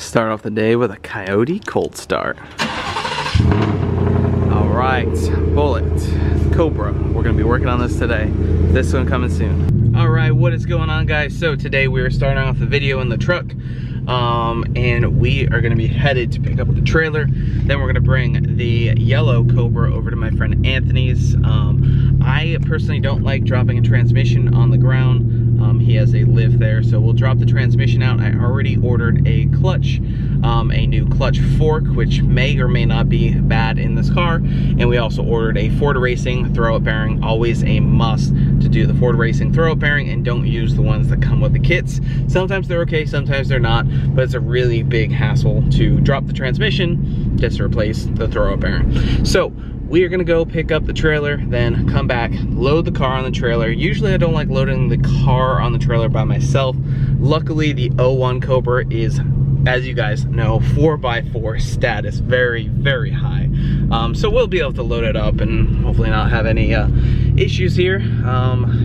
Start off the day with a Coyote cold start. Alright, Bullet, Cobra. We're gonna be working on this today. This one coming soon. Alright, what is going on, guys? So today we are starting off the video in the truck. And we are gonna be headed to pick up the trailer. Then we're gonna bring the yellow Cobra over to my friend Anthony's. I personally don't like dropping a transmission on the ground. He has a lift there, so we'll drop the transmission out. I already ordered a clutch, a new clutch fork, which may or may not be bad in this car. And we also ordered a Ford Racing throw-up bearing, always a must to do the Ford Racing throw-up bearing, and don't use the ones that come with the kits. Sometimes they're okay, sometimes they're not, but it's a really big hassle to drop the transmission just to replace the throw-up bearing. So we are gonna go pick up the trailer, then come back, load the car on the trailer. Usually I don't like loading the car on the trailer by myself. Luckily, the 01 Cobra is, as you guys know, 4x4 status, very, very high. So we'll be able to load it up and hopefully not have any issues here.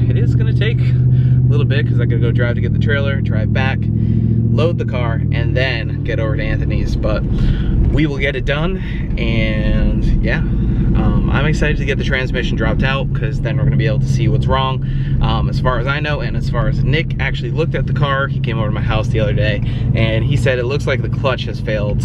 It is gonna take a little bit because I gotta go drive to get the trailer, drive back, load the car, and then get over to Anthony's, but we will get it done. And yeah, I'm excited to get the transmission dropped out because then we're gonna be able to see what's wrong. As far as I know, and as far as Nick actually looked at the car, he came over to my house the other day and he said it looks like the clutch has failed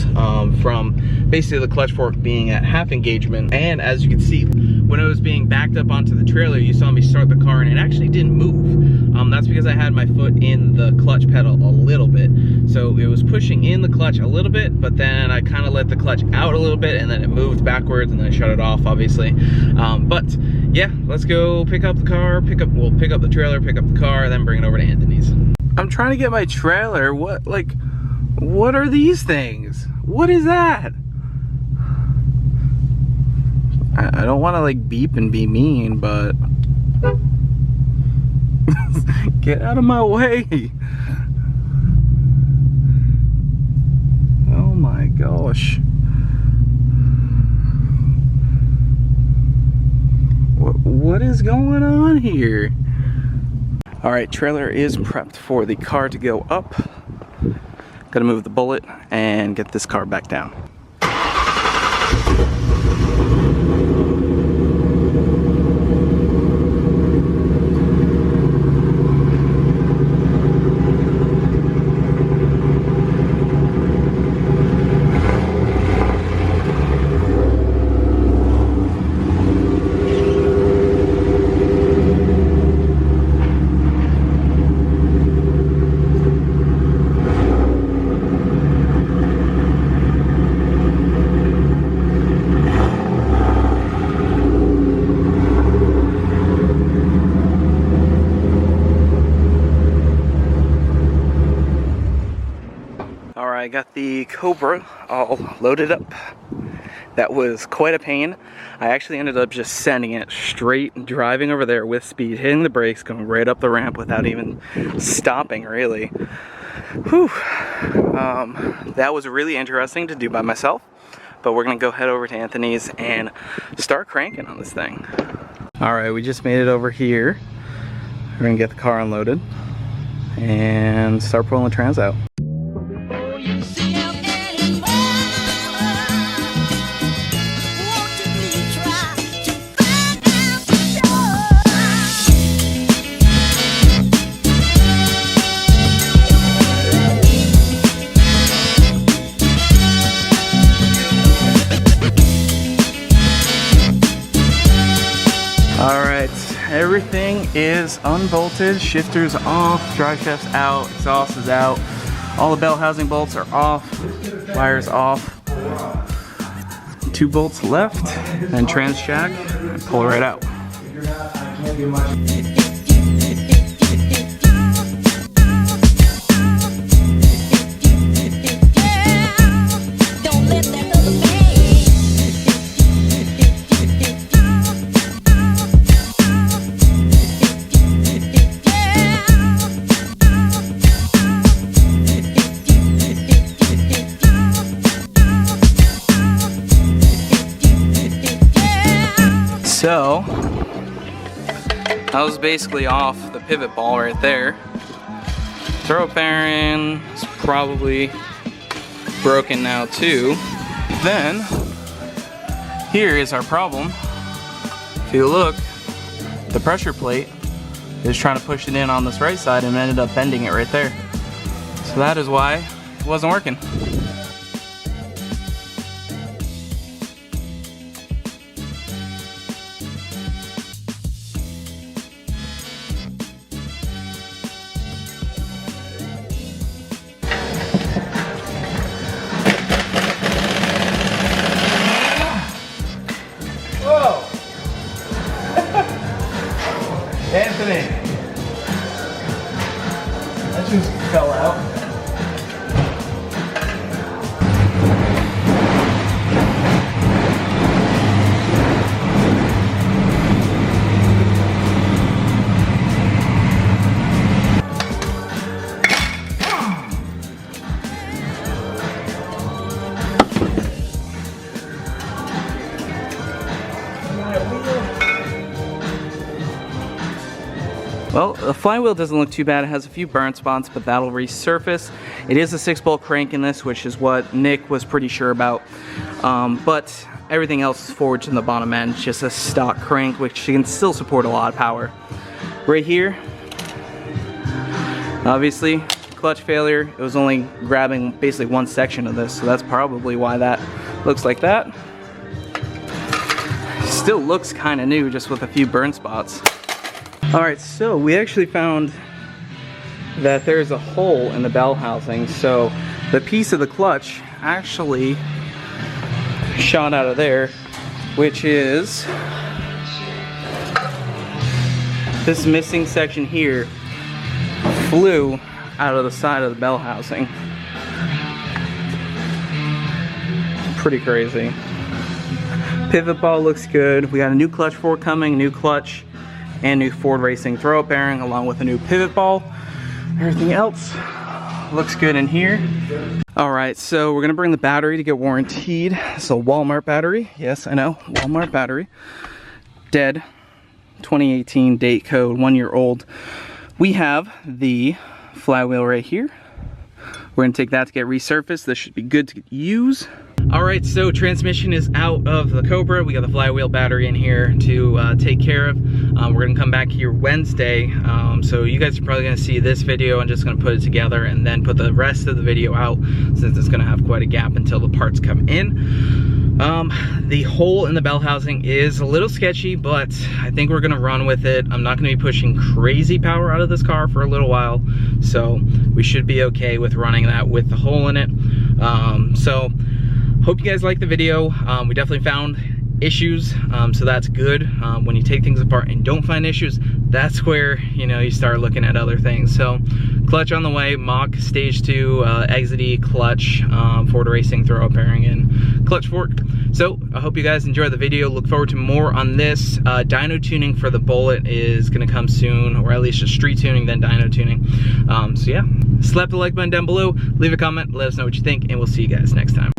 from basically the clutch fork being at half engagement. And as you can see, when it was being backed up onto the trailer, you saw me start the car and it actually didn't move. That's because I had my foot in the clutch pedal a little bit. So it was pushing in the clutch a little bit, but then I kind of let the clutch out a little bit and then it moved backwards and then I shut it off, obviously. But yeah, let's go pick up the car, we'll pick up the trailer, pick up the car, then bring it over to Anthony's. I'm trying to get my trailer. What are these things? What is that? I don't want to like beep and be mean, but get out of my way. Oh my gosh. What is going on here? All right, trailer is prepped for the car to go up. Gotta move the Bullet and get this car back down. I got the Cobra all loaded up. That was quite a pain. I actually ended up just sending it straight, driving over there with speed, hitting the brakes, going right up the ramp without even stopping, really. Whew. That was really interesting to do by myself, but we're gonna go head over to Anthony's and start cranking on this thing. All right, we just made it over here. We're gonna get the car unloaded and start pulling the trans out. Alright, everything is unbolted, shifters off, drive shaft's out, exhaust is out, all the belt housing bolts are off, wires off, 2 bolts left, and trans jack, and pull it right out. So, that was basically off the pivot ball right there. Throw bearing is probably broken now too. Then, here is our problem. If you look, the pressure plate is trying to push it in on this right side and ended up bending it right there. So that is why it wasn't working. Whoa! Anthony! That just fell out. Well, the flywheel doesn't look too bad. It has a few burn spots, but that'll resurface. It is a 6-bolt crank in this, which is what Nick was pretty sure about. But everything else is forged in the bottom end. It's just a stock crank, which can still support a lot of power. Right here, obviously, clutch failure. It was only grabbing basically one section of this, so that's probably why that looks like that. Still looks kind of new, just with a few burn spots. Alright, so we actually found that there's a hole in the bell housing, so the piece of the clutch actually shot out of there, which is this missing section here flew out of the side of the bell housing. Pretty crazy. Pivot ball looks good. We got a new clutch fork coming, new clutch, and new Ford Racing throw-up bearing along with a new pivot ball. Everything else looks good in here. Alright, so we're gonna bring the battery to get warranted. It's a Walmart battery. Yes, I know, Walmart battery. Dead, 2018 date code, 1 year old. We have the flywheel right here. We're gonna take that to get resurfaced. This should be good to use. Alright, so transmission is out of the Cobra. We got the flywheel battery in here to take care of. We're gonna come back here Wednesday. So you guys are probably gonna see this video. I'm just gonna put it together and then put the rest of the video out, since it's gonna have quite a gap until the parts come in. The hole in the bell housing is a little sketchy, but I think we're gonna run with it. I'm not gonna be pushing crazy power out of this car for a little while, so we should be okay with running that with the hole in it. So hope you guys like the video. We definitely found issues, so that's good. When you take things apart and don't find issues, that's where, you know, you start looking at other things. So clutch on the way, mock stage 2 exit clutch, Ford Racing throw-up bearing, and clutch fork. So I hope you guys enjoy the video. Look forward to more on this. Dyno tuning for the Bullet is gonna come soon, or at least just street tuning, then dyno tuning. So yeah, slap the like button down below, leave a comment, let us know what you think, and we'll see you guys next time.